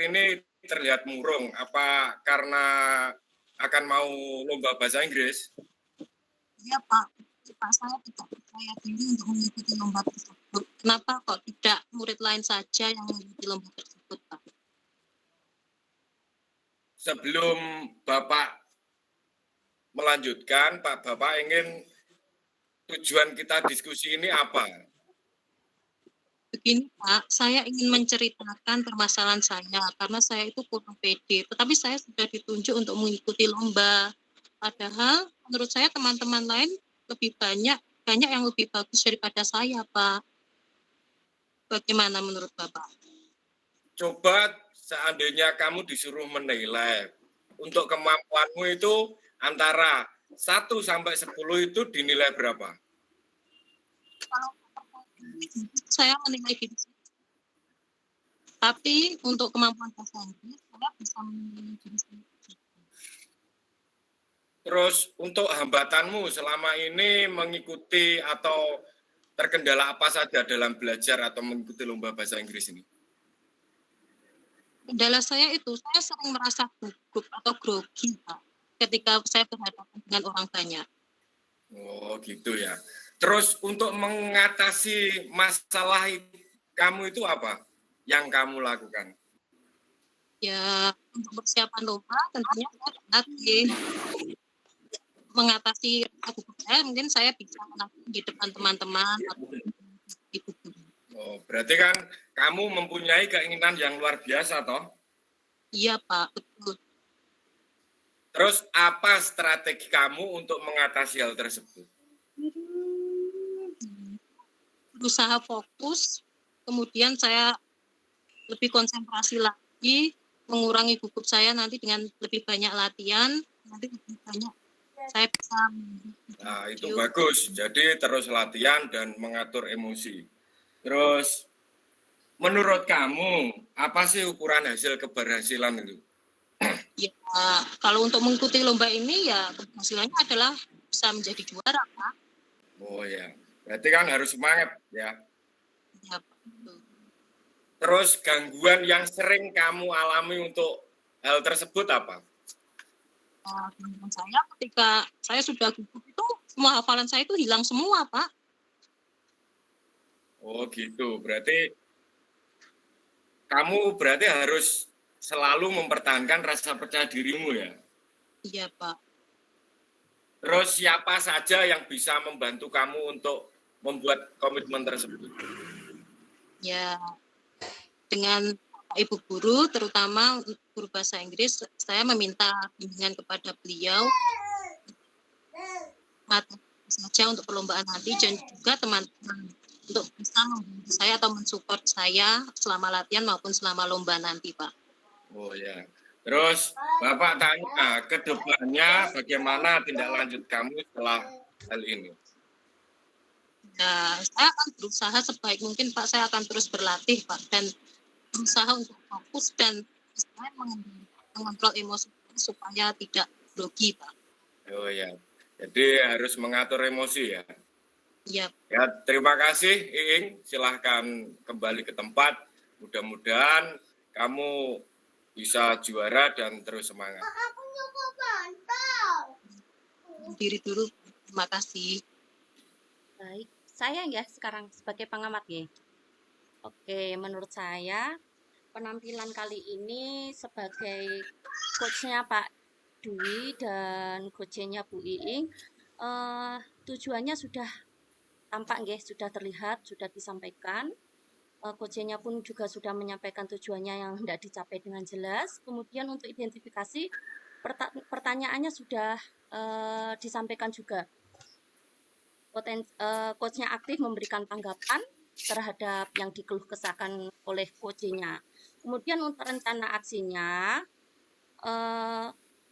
ini terlihat murung. Apa karena akan mau lomba bahasa Inggris? Iya Pak, Pak saya tidak percaya diri untuk mengikuti lomba tersebut. Kenapa kok tidak murid lain saja yang mengikuti lomba tersebut Pak? Sebelum Bapak melanjutkan, Pak Bapak ingin tujuan kita diskusi ini apa? Begini Pak, saya ingin menceritakan permasalahan saya karena saya itu kurang pede, tetapi saya sudah ditunjuk untuk mengikuti lomba. Padahal menurut saya teman-teman lain lebih banyak yang lebih bagus daripada saya Pak. Bagaimana menurut Bapak? Coba seandainya kamu disuruh menilai untuk kemampuanmu itu antara 1 sampai 10 itu dinilai berapa? Kalau saya menilai diri saya. Tapi untuk kemampuan bahasa Inggris, saya bisa menilai diri saya. Terus untuk hambatanmu selama ini mengikuti atau terkendala apa saja dalam belajar atau mengikuti lomba bahasa Inggris ini? Kendala saya itu, saya sering merasa gugup atau grogi, Pak, ketika saya berhadapan dengan orang banyak. Oh gitu ya. Terus untuk mengatasi masalah kamu itu apa yang kamu lakukan? Ya, untuk persiapan lomba tentunya saya berlatih. Mengatasi gugup saya, mungkin saya bisa di depan teman-teman atau ibu guru. Oh, berarti kan kamu mempunyai keinginan yang luar biasa toh? Iya, Pak, betul. Terus apa strategi kamu untuk mengatasi hal tersebut? Berusaha fokus, kemudian saya lebih konsentrasi lagi, mengurangi gugup saya nanti dengan lebih banyak latihan, nanti lebih banyak saya bisa. Nah, itu bagus. Jadi terus latihan dan mengatur emosi. Terus menurut kamu apa sih ukuran hasil keberhasilan itu? Ya, kalau untuk mengikuti lomba ini ya keberhasilannya adalah bisa menjadi juara, Pak. Oh ya, berarti kan harus semangat ya. Ya, betul. Terus gangguan yang sering kamu alami untuk hal tersebut apa? Gangguan saya ketika saya sudah gugup itu semua hafalan saya itu hilang semua, Pak. Oh gitu, berarti kamu harus selalu mempertahankan rasa percaya dirimu ya? Iya, Pak. Terus siapa saja yang bisa membantu kamu untuk membuat komitmen tersebut? Ya, dengan Ibu guru, terutama guru bahasa Inggris, saya meminta bimbingan kepada beliau saja untuk perlombaan nanti dan juga teman-teman untuk bisa membantu saya atau mensupport saya selama latihan maupun selama lomba nanti, Pak. Oh ya. Terus Bapak tanya ke depannya bagaimana tindak lanjut kamu setelah hal ini? Ya, saya akan berusaha sebaik mungkin, Pak. Saya akan terus berlatih, Pak, dan berusaha untuk fokus dan saya mengontrol emosi supaya tidak grogi, Pak. Oh ya. Jadi harus mengatur emosi ya. Iya. Ya, terima kasih Iing. Silahkan kembali ke tempat. Mudah-mudahan kamu bisa juara dan terus semangat. Diri dulu. Terima kasih. Baik, saya ya sekarang sebagai pengamat ya. Oke, menurut saya penampilan kali ini sebagai coachnya Pak Dwi dan coachnya Bu Iing, tujuannya sudah tampak ya, sudah terlihat, sudah disampaikan. Coachnya pun juga sudah menyampaikan tujuannya yang hendak dicapai dengan jelas. Kemudian untuk identifikasi pertanyaannya sudah disampaikan juga. Coachnya aktif memberikan tanggapan terhadap yang dikeluh kesahkan oleh coachnya. Kemudian untuk rencana aksinya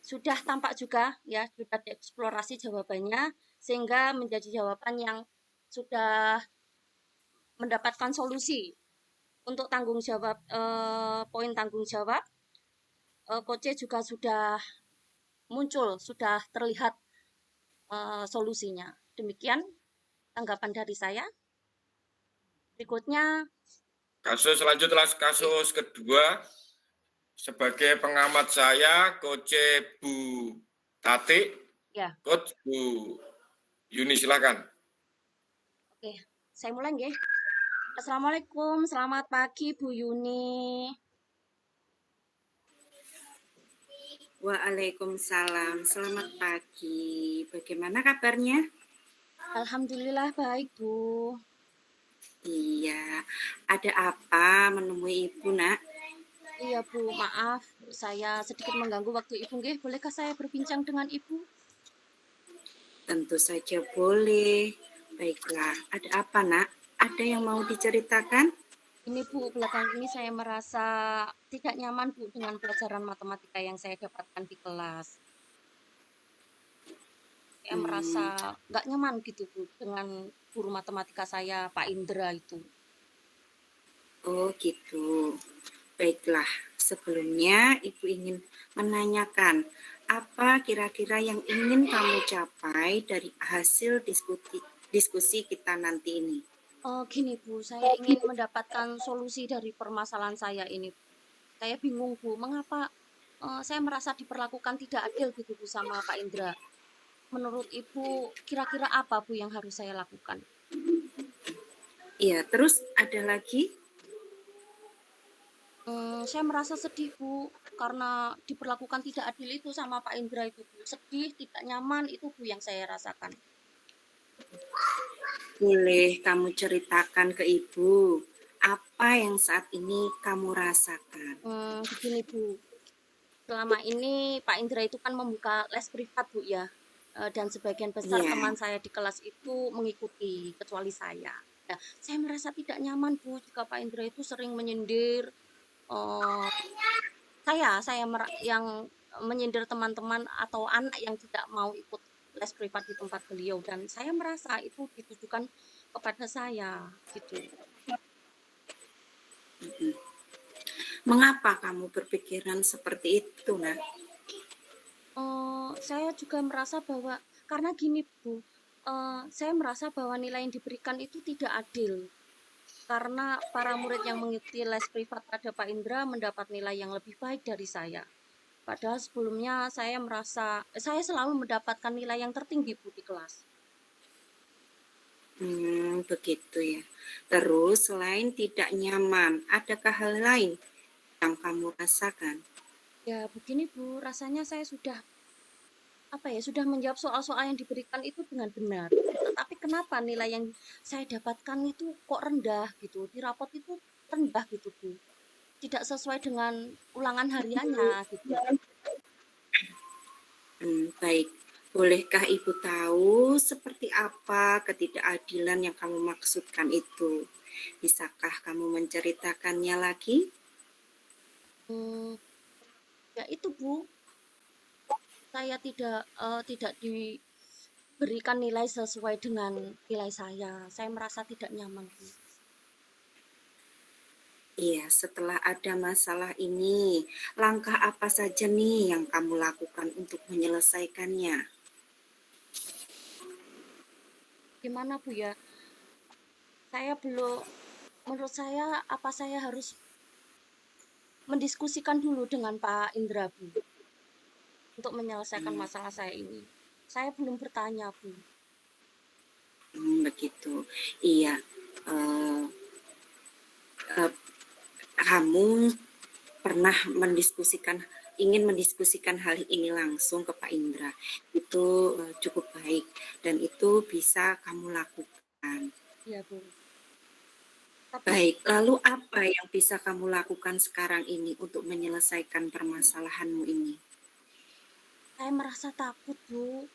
sudah tampak juga ya, sudah dieksplorasi jawabannya sehingga menjadi jawaban yang sudah mendapatkan solusi untuk tanggung jawab, poin tanggung jawab. Coach juga sudah muncul, sudah terlihat solusinya. Demikian tanggapan dari saya. Berikutnya kasus kedua. sebagai pengamat saya, Coach Bu Tati, Ya, Coach Bu Yuni, silakan. oke. Saya mulai nggih. Assalamualaikum, selamat pagi Bu Yuni. Waalaikumsalam, selamat pagi. Bagaimana kabarnya? Alhamdulillah baik Bu. Iya, ada apa menemui Ibu, Nak? Iya Bu, maaf saya sedikit mengganggu waktu Ibu nggih. Bolehkah saya berbincang dengan Ibu? Tentu saja boleh. Baiklah, ada apa, Nak? Ada yang mau diceritakan? Ini Bu, belakangan ini saya merasa tidak nyaman Bu dengan pelajaran matematika yang saya dapatkan di kelas. Saya merasa Hmm, nggak nyaman gitu Bu dengan guru matematika saya, Pak Indra itu. oh gitu. Baiklah, sebelumnya Ibu ingin menanyakan, apa kira-kira yang ingin kamu capai dari hasil diskusi kita nanti ini? Oh, gini Bu, saya ingin mendapatkan solusi dari permasalahan saya ini. Saya bingung Bu, mengapa saya merasa diperlakukan tidak adil gitu Bu sama Pak Indra. Menurut Ibu, kira-kira apa Bu yang harus saya lakukan? Iya, terus ada lagi? Saya merasa sedih Bu, karena diperlakukan tidak adil itu sama Pak Indra itu Bu. Sedih, tidak nyaman itu Bu yang saya rasakan. Boleh kamu ceritakan ke Ibu, apa yang saat ini kamu rasakan? Begini Bu, selama ini Pak Indra itu kan membuka les privat Bu ya, dan sebagian besar Iya, teman saya di kelas itu mengikuti, kecuali saya. Nah, saya merasa tidak nyaman Bu jika Pak Indra itu sering menyindir eh, yang menyindir teman-teman atau anak yang tidak mau ikut les privat di tempat beliau, dan saya merasa itu ditujukan kepada saya gitu. mengapa kamu berpikiran seperti itu, Nak? Saya juga merasa bahwa karena gini Bu, saya merasa bahwa nilai yang diberikan itu tidak adil. Karena para murid yang mengikuti les privat pada Pak Indra mendapat nilai yang lebih baik dari saya. Padahal sebelumnya saya selalu mendapatkan nilai yang tertinggi Bu di kelas. Begitu ya. Terus selain tidak nyaman, adakah hal lain yang kamu rasakan? Ya begini Bu, rasanya saya sudah menjawab soal-soal yang diberikan itu dengan benar. Tetapi kenapa nilai yang saya dapatkan itu kok rendah gitu? Di rapot itu rendah gitu Bu. Tidak sesuai dengan ulangan hariannya gitu. Baik. Bolehkah Ibu tahu seperti apa ketidakadilan yang kamu maksudkan itu? Bisakah kamu menceritakannya lagi? Hmm, Ya itu Bu, saya tidak diberikan nilai sesuai dengan nilai saya. Saya merasa tidak nyaman Bu. Iya, setelah ada masalah ini, langkah apa saja nih yang kamu lakukan untuk menyelesaikannya? Gimana Bu ya? Saya belum Menurut saya apa saya harus mendiskusikan dulu dengan Pak Indra Bu untuk menyelesaikan Hmm, masalah saya ini. Saya belum bertanya Bu. Begitu. Iya, eh, eh, kamu pernah ingin mendiskusikan hal ini langsung ke Pak Indra. Itu cukup baik dan itu bisa kamu lakukan. Ya Bu. Tapi Baik, lalu apa yang bisa kamu lakukan sekarang ini untuk menyelesaikan permasalahanmu ini? saya merasa takut Bu.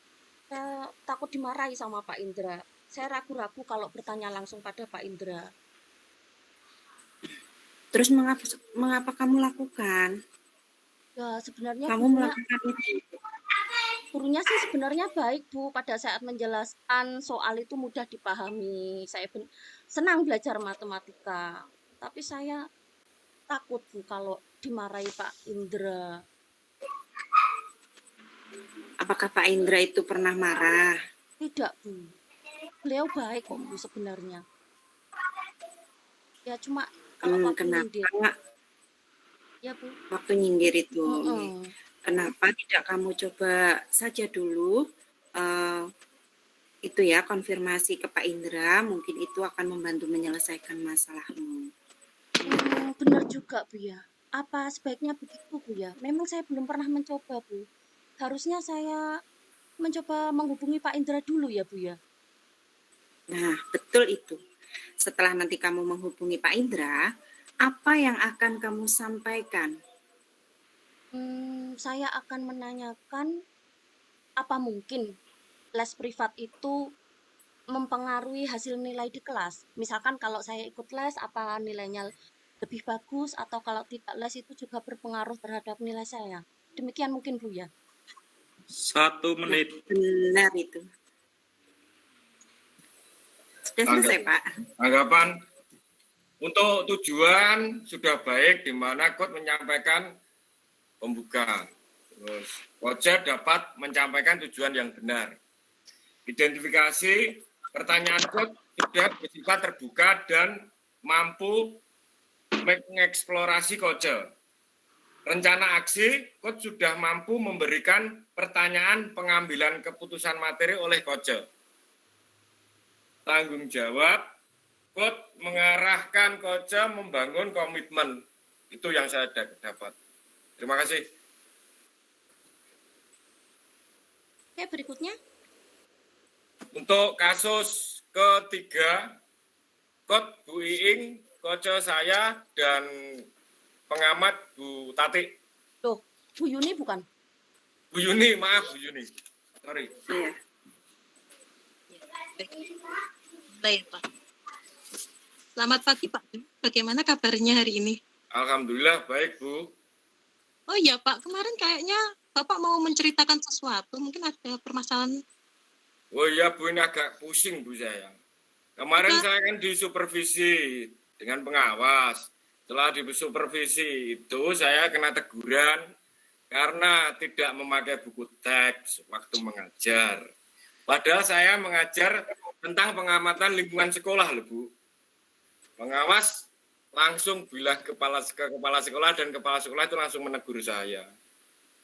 Saya takut dimarahi sama Pak Indra. Saya ragu-ragu kalau bertanya langsung pada Pak Indra. Terus mengapa kamu lakukan? Ya sebenarnya Kamu melakukan itu. gurunya sih sebenarnya baik Bu. Pada saat menjelaskan soal itu mudah dipahami. Saya senang belajar matematika. Tapi saya takut Bu kalau dimarahi Pak Indra. Apakah Pak Indra itu pernah marah? Tidak Bu. Beliau baik kok Bu sebenarnya. Ya cuma kalau waktu Kenapa? nyindir. Ya, Bu. waktu nyindir itu. Mm-mm. Kenapa tidak kamu coba saja dulu itu ya, konfirmasi ke Pak Indra, mungkin itu akan membantu menyelesaikan masalahmu. Benar juga, Bu ya. Apa sebaiknya begitu, Bu ya? Memang saya belum pernah mencoba, Bu. Harusnya saya mencoba menghubungi Pak Indra dulu ya, Bu ya. Nah, betul itu. Setelah nanti kamu menghubungi Pak Indra, apa yang akan kamu sampaikan? Saya akan menanyakan apa mungkin les privat itu mempengaruhi hasil nilai di kelas. Misalkan kalau saya ikut les, apa nilainya lebih bagus, atau kalau tidak les itu juga berpengaruh terhadap nilai saya. Demikian mungkin, Bu ya. 1 Nah, menit. benar itu. Sudah selesai, Pak. Anggapan untuk tujuan sudah baik di mana coach menyampaikan pembuka. Terus coach dapat menyampaikan tujuan yang benar. Identifikasi pertanyaan coach sudah bersifat terbuka dan mampu mengeksplorasi coach. Rencana aksi, coach sudah mampu memberikan pertanyaan pengambilan keputusan materi oleh coach. Tanggung jawab, coach mengarahkan coach membangun komitmen. Itu yang saya dapat. Terima kasih. Oke, berikutnya. Untuk kasus ketiga, coach Bu Iing, coach saya, dan pengamat Bu Tati. Loh, Bu Yuni bukan? Bu Yuni, maaf Bu Yuni. Sorry. Iya. Baik, Pak. Selamat pagi, Pak. Bagaimana kabarnya hari ini? Alhamdulillah baik Bu. Oh iya, Pak. Kemarin kayaknya Bapak mau menceritakan sesuatu. Mungkin ada permasalahan. Oh iya Bu, ini agak pusing Bu saya. Kemarin saya kan disupervisi dengan pengawas. Setelah disupervisi itu saya kena teguran karena tidak memakai buku teks waktu mengajar. Padahal saya mengajar tentang pengamatan lingkungan sekolah loh Bu. Pengawas langsung bilang ke kepala sekolah dan kepala sekolah itu langsung menegur saya.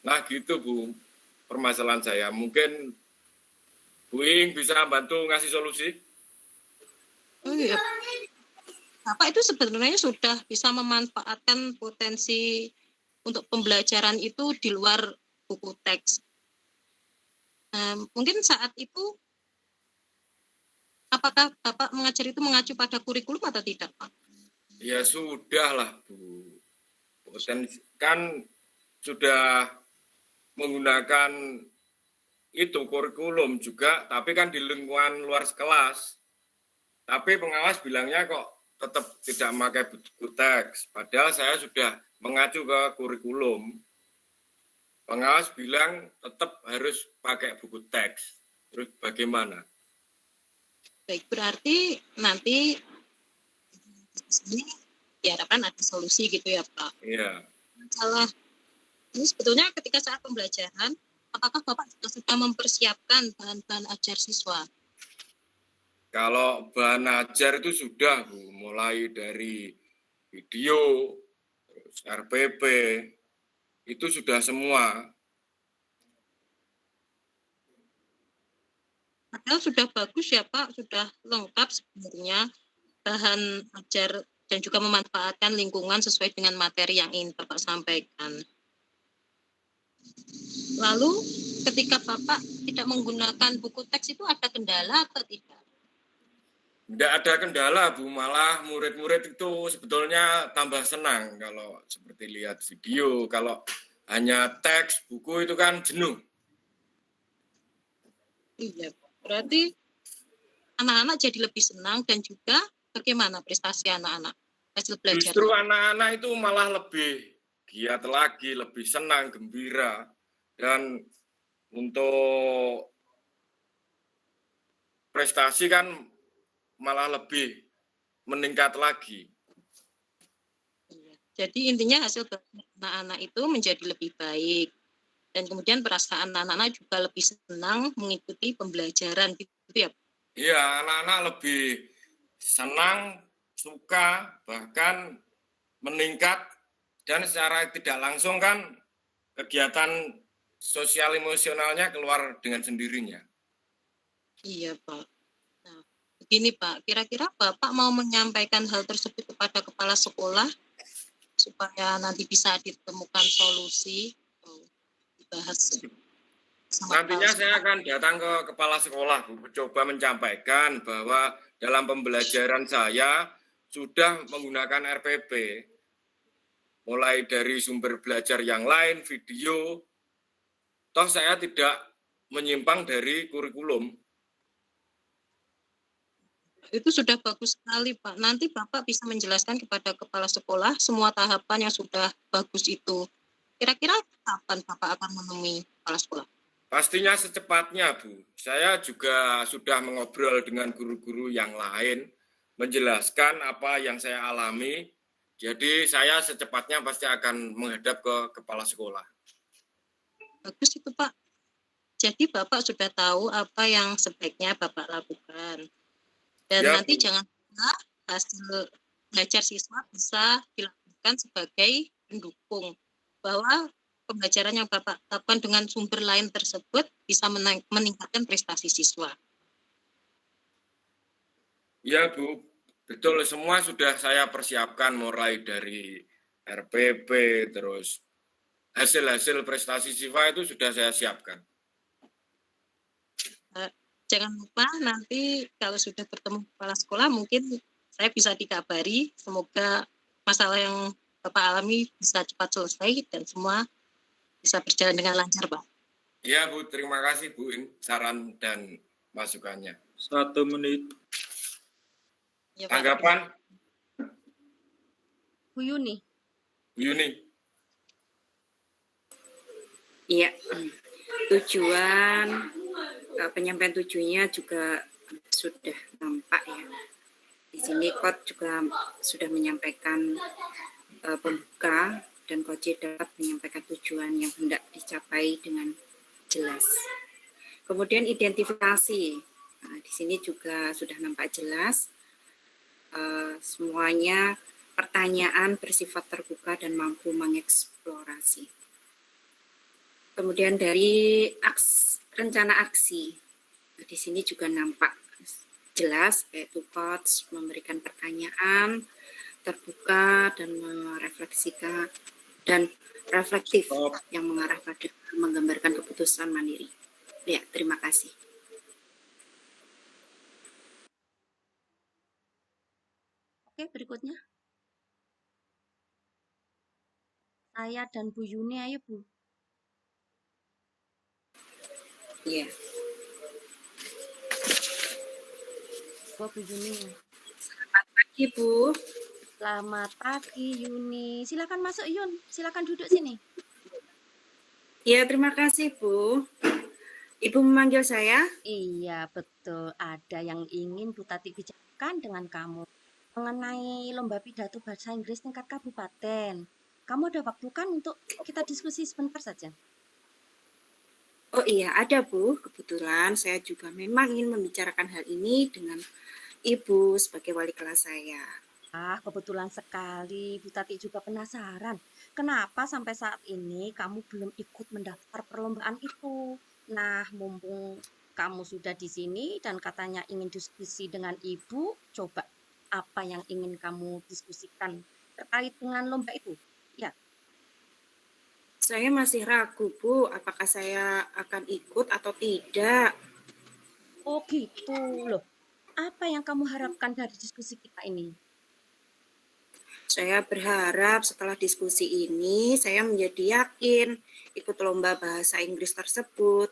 Nah gitu Bu permasalahan saya. Mungkin Bu Ing bisa bantu ngasih solusi? Oh iya. Bapak itu sebenarnya sudah bisa memanfaatkan potensi untuk pembelajaran itu di luar buku teks. Mungkin saat itu, apakah Bapak mengajar itu mengacu pada kurikulum atau tidak, Pak? Ya sudah lah Bu. Potensi kan sudah menggunakan itu kurikulum juga, tapi kan di lingkungan luar kelas. Tapi pengawas bilangnya kok tetap tidak memakai buku teks. Padahal saya sudah mengacu ke kurikulum. Pengawas bilang tetap harus pakai buku teks. Terus bagaimana? Baik, berarti nanti ini diharapkan ada solusi gitu ya, Pak. Iya. Masalah ini sebetulnya ketika saat pembelajaran, apakah Bapak juga sudah mempersiapkan bahan-bahan ajar siswa? Kalau bahan ajar itu sudah Bu, mulai dari video, terus RPP, itu sudah semua. Padahal sudah bagus ya Pak, sudah lengkap sebenarnya bahan ajar dan juga memanfaatkan lingkungan sesuai dengan materi yang ingin Bapak sampaikan. Lalu ketika Bapak tidak menggunakan buku teks itu ada kendala atau tidak? Tidak ada kendala Bu, malah murid-murid itu sebetulnya tambah senang kalau seperti lihat video. Kalau hanya teks, buku itu kan jenuh. Iya, berarti anak-anak jadi lebih senang dan juga bagaimana prestasi anak-anak hasil belajar? Justru anak-anak itu malah lebih giat lagi, lebih senang, gembira. Dan untuk prestasi kan malah lebih meningkat lagi. Jadi intinya hasil belajar anak-anak itu menjadi lebih baik. Dan kemudian perasaan anak-anak juga lebih senang mengikuti pembelajaran gitu ya. Iya, anak-anak lebih senang, suka, bahkan meningkat dan secara tidak langsung kan kegiatan sosial emosionalnya keluar dengan sendirinya. Iya, Pak. Nah, begini Pak, kira-kira Bapak mau menyampaikan hal tersebut kepada kepala sekolah supaya nanti bisa ditemukan solusi atau dibahas sama Nantinya kepala saya sekolah? akan datang ke kepala sekolah, Bu, coba menyampaikan bahwa dalam pembelajaran saya sudah menggunakan RPP, mulai dari sumber belajar yang lain, video, toh saya tidak menyimpang dari kurikulum. Itu sudah bagus sekali, Pak. Nanti Bapak bisa menjelaskan kepada kepala sekolah semua tahapan yang sudah bagus itu. Kira-kira kapan Bapak akan menemui kepala sekolah? Pastinya secepatnya, Bu. Saya juga sudah mengobrol dengan guru-guru yang lain, menjelaskan apa yang saya alami. Jadi saya secepatnya pasti akan menghadap ke kepala sekolah. Bagus itu, Pak. Jadi Bapak sudah tahu apa yang sebaiknya Bapak lakukan. Dan Ya, nanti Bu. jangan lupa hasil belajar siswa bisa dilakukan sebagai pendukung bahwa pembelajaran yang Bapak lakukan dengan sumber lain tersebut bisa meningkatkan prestasi siswa. Ya, Bu. Betul, semua sudah saya persiapkan mulai dari RPP, terus hasil-hasil prestasi siswa itu sudah saya siapkan. Jangan lupa nanti kalau sudah bertemu kepala sekolah mungkin saya bisa dikabari. Semoga masalah yang Bapak alami bisa cepat selesai dan semua bisa berjalan dengan lancar, Pak. Ya, Bu. Terima kasih, Bu, saran dan masukannya. 1 menit. Ya, Pak. Tanggapan, Bu Yuni. Bu Yuni? Iya, tujuan penyampaian tujuannya juga sudah nampak ya. Di sini Coach juga sudah menyampaikan pembuka dan Coach dapat menyampaikan tujuan yang hendak dicapai dengan jelas. Kemudian identifikasi, nah, di sini juga sudah nampak jelas. Semuanya pertanyaan bersifat terbuka dan mampu mengeksplorasi. Kemudian dari rencana aksi, di sini juga nampak jelas, yaitu coach memberikan pertanyaan terbuka dan merefleksikan dan reflektif yang mengarah pada menggambarkan keputusan mandiri. Ya, terima kasih. Oke, berikutnya. Saya dan Bu Yuni, ayo Bu. Iya. Bu Yuni. Selamat pagi, Bu. Selamat pagi Yuni. Silakan masuk Yun. Silakan duduk sini. Ya, terima kasih, Bu. Ibu memanggil saya? Iya, betul. Ada yang ingin Bu Tati bicarakan dengan kamu mengenai lomba pidato bahasa Inggris tingkat kabupaten. Kamu ada waktu kan untuk kita diskusi sebentar saja? Oh iya, ada Bu. Kebetulan saya juga memang ingin membicarakan hal ini dengan Ibu sebagai wali kelas saya. Kebetulan sekali. Bu Tati juga penasaran. Kenapa sampai saat ini kamu belum ikut mendaftar perlombaan itu? Nah, mumpung kamu sudah di sini dan katanya ingin diskusi dengan Ibu, coba apa yang ingin kamu diskusikan terkait dengan lomba itu? Ya. Saya masih ragu, Bu, apakah saya akan ikut atau tidak. Oh gitu loh. Apa yang kamu harapkan dari diskusi kita ini? Saya berharap setelah diskusi ini, saya menjadi yakin ikut lomba bahasa Inggris tersebut.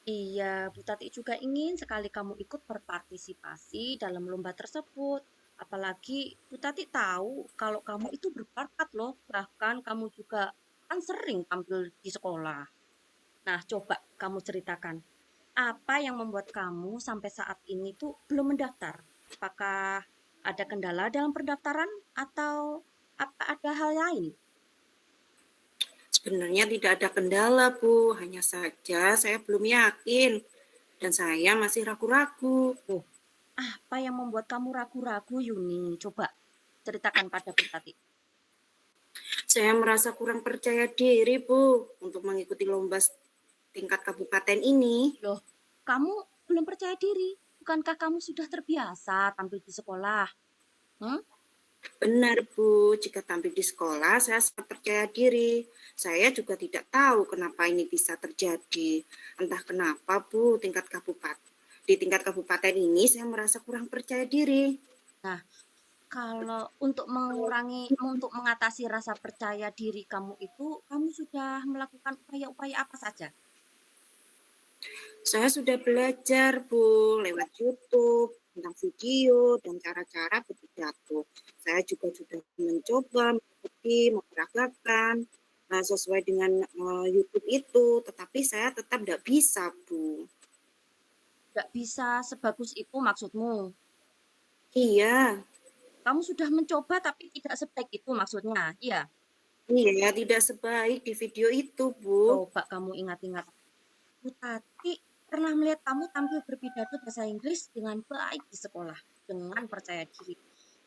Iya, Bu Tati juga ingin sekali kamu ikut berpartisipasi dalam lomba tersebut. Apalagi Bu Tati tahu kalau kamu itu berbakat loh. Bahkan kamu juga kan sering tampil di sekolah. Nah, coba kamu ceritakan. Apa yang membuat kamu sampai saat ini tuh belum mendaftar? Apakah ada kendala dalam pendaftaran atau apa ada hal lain? Sebenarnya tidak ada kendala, Bu. Hanya saja saya belum yakin dan saya masih ragu-ragu. Apa yang membuat kamu ragu-ragu, Yuni? Coba ceritakan pada Bu Tati. Saya merasa kurang percaya diri, Bu, untuk mengikuti lomba tingkat kabupaten ini. Loh, kamu belum percaya diri? Bukankah kamu sudah terbiasa tampil di sekolah? Hmm? Benar, Bu. Jika tampil di sekolah, saya sangat percaya diri. Saya juga tidak tahu kenapa ini bisa terjadi. Entah kenapa, Bu, di tingkat kabupaten ini saya merasa kurang percaya diri. Nah, kalau untuk mengatasi rasa percaya diri kamu itu, kamu sudah melakukan upaya-upaya apa saja? Saya sudah belajar, Bu, lewat YouTube, tentang video, dan cara-cara berpidato. Saya juga sudah mencoba mengikuti, memperagakan sesuai dengan YouTube itu, tetapi saya tetap tidak bisa, Bu. Nggak bisa sebagus itu maksudmu? Iya, Kamu sudah mencoba tapi tidak sebaik itu maksudnya, iya? iya, tidak sebaik di video itu, Bu. Coba kamu ingat-ingat. Bu Tati pernah melihat kamu tampil berpidato bahasa Inggris dengan baik di sekolah, dengan percaya diri.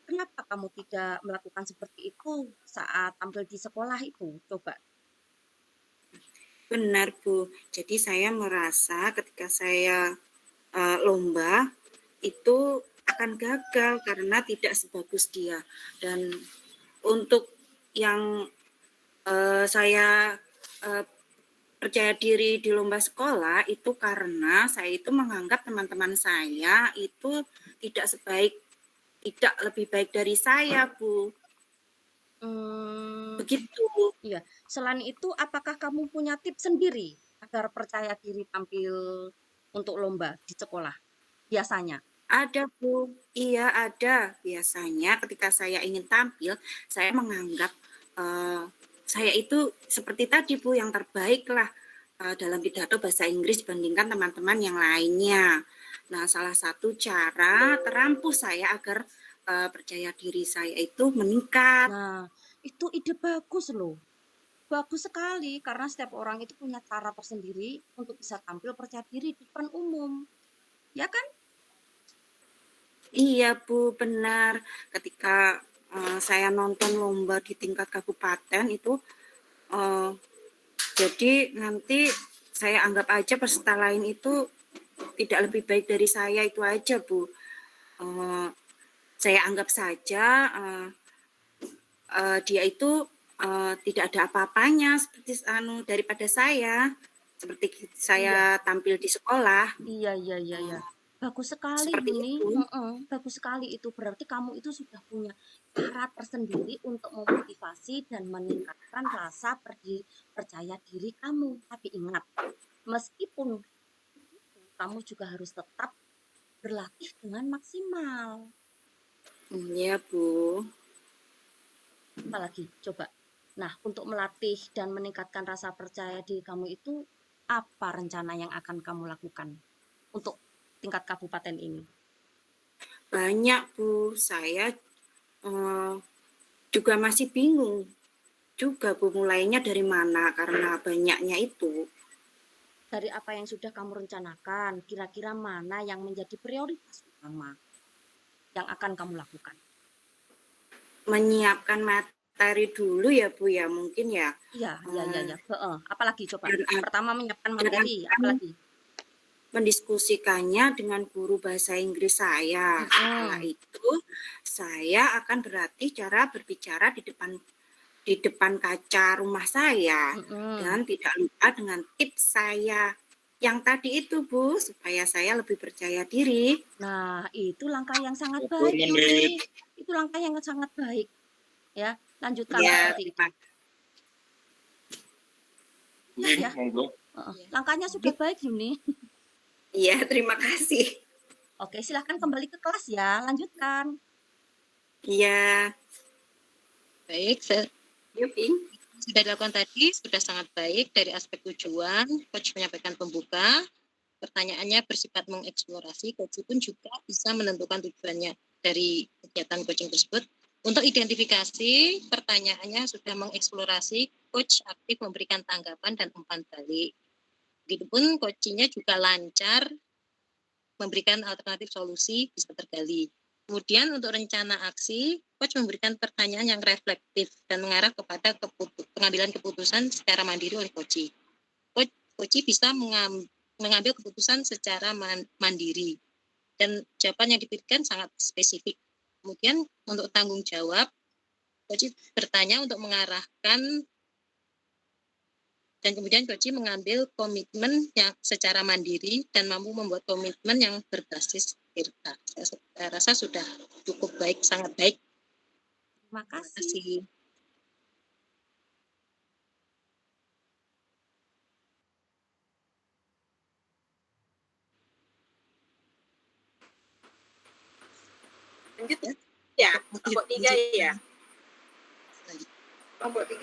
Kenapa kamu tidak melakukan seperti itu saat tampil di sekolah itu? Coba. Benar, Bu. Jadi saya merasa ketika saya lomba itu akan gagal karena tidak sebagus dia. Dan untuk yang saya percaya diri di lomba sekolah itu karena saya itu menganggap teman-teman saya itu tidak lebih baik dari saya, Bu. Hmm, Begitu. iya. Selain itu, apakah kamu punya tips sendiri agar percaya diri tampil untuk lomba di sekolah? Biasanya. Ada, Bu. Iya, ada. Biasanya ketika saya ingin tampil, saya menganggap saya itu seperti tadi, Bu, yang terbaik lah dalam pidato bahasa Inggris dibandingkan teman-teman yang lainnya. Nah, salah satu cara terampuh saya agar percaya diri saya itu meningkat. Nah, itu ide bagus loh. Bagus sekali karena setiap orang itu punya cara tersendiri untuk bisa tampil percaya diri di depan umum. Ya kan? Iya, Bu, benar. Ketika saya nonton lomba di tingkat kabupaten itu, jadi nanti saya anggap aja peserta lain itu tidak lebih baik dari saya itu aja, Bu. Saya anggap saja dia itu tidak ada apa-apanya seperti daripada saya, seperti Iya, saya tampil di sekolah, iya, iya, iya, iya. Bagus sekali, seperti Yuni. itu. Bagus sekali itu. Berarti kamu itu sudah punya cara tersendiri untuk memotivasi dan meningkatkan rasa percaya diri kamu. Tapi ingat, meskipun kamu juga harus tetap berlatih dengan maksimal. Iya, Bu. Apalagi? Coba. Nah, untuk melatih dan meningkatkan rasa percaya diri kamu itu, apa rencana yang akan kamu lakukan untuk tingkat kabupaten ini? Banyak, Bu. Saya juga masih bingung juga, Bu, mulainya dari mana karena banyaknya itu. Dari apa yang sudah kamu rencanakan, kira-kira mana yang menjadi prioritas utama yang akan kamu lakukan? Menyiapkan materi dulu ya, Bu, ya, mungkin ya. Iya, iya, iya, iya. Heeh. Apalagi coba? Dan Pertama menyiapkan dan materi, akan apalagi? mendiskusikannya dengan guru bahasa Inggris saya. Setelah Mm-mm. itu, saya akan berlatih cara berbicara di depan kaca rumah saya dan Mm-mm. tidak lupa dengan tips saya yang tadi itu, Bu, supaya saya lebih percaya diri. Nah, itu langkah yang sangat 20 baik, Yuni. menit. Itu langkah yang sangat baik. Ya, lanjutkan Ya, seperti itu. terima Nah, Mungkin, ya, monggo. langkahnya sudah baik, Yuni. Iya, terima kasih. Oke, silahkan kembali ke kelas ya. Lanjutkan. Iya, Baik, yuk, Ping. sudah dilakukan tadi, sudah sangat baik dari aspek tujuan. Coach menyampaikan pembuka, pertanyaannya bersifat mengeksplorasi, coach pun juga bisa menentukan tujuannya dari kegiatan coaching tersebut. Untuk identifikasi, pertanyaannya sudah mengeksplorasi, coach aktif memberikan tanggapan dan umpan balik. Begitupun coachingnya juga lancar, memberikan alternatif solusi bisa tergali. Kemudian untuk rencana aksi, coach memberikan pertanyaan yang reflektif dan mengarah kepada pengambilan keputusan secara mandiri oleh coach. Coach bisa mengambil keputusan secara mandiri dan jawaban yang diberikan sangat spesifik. Kemudian untuk tanggung jawab, coach bertanya untuk mengarahkan dan kemudian coach mengambil komitmen yang secara mandiri dan mampu membuat komitmen yang berbasis IRTA. Saya rasa sudah cukup baik, sangat baik. Terima Terima kasih. kasih. Lanjut ya, kelompok 3 ya. Kelompok 3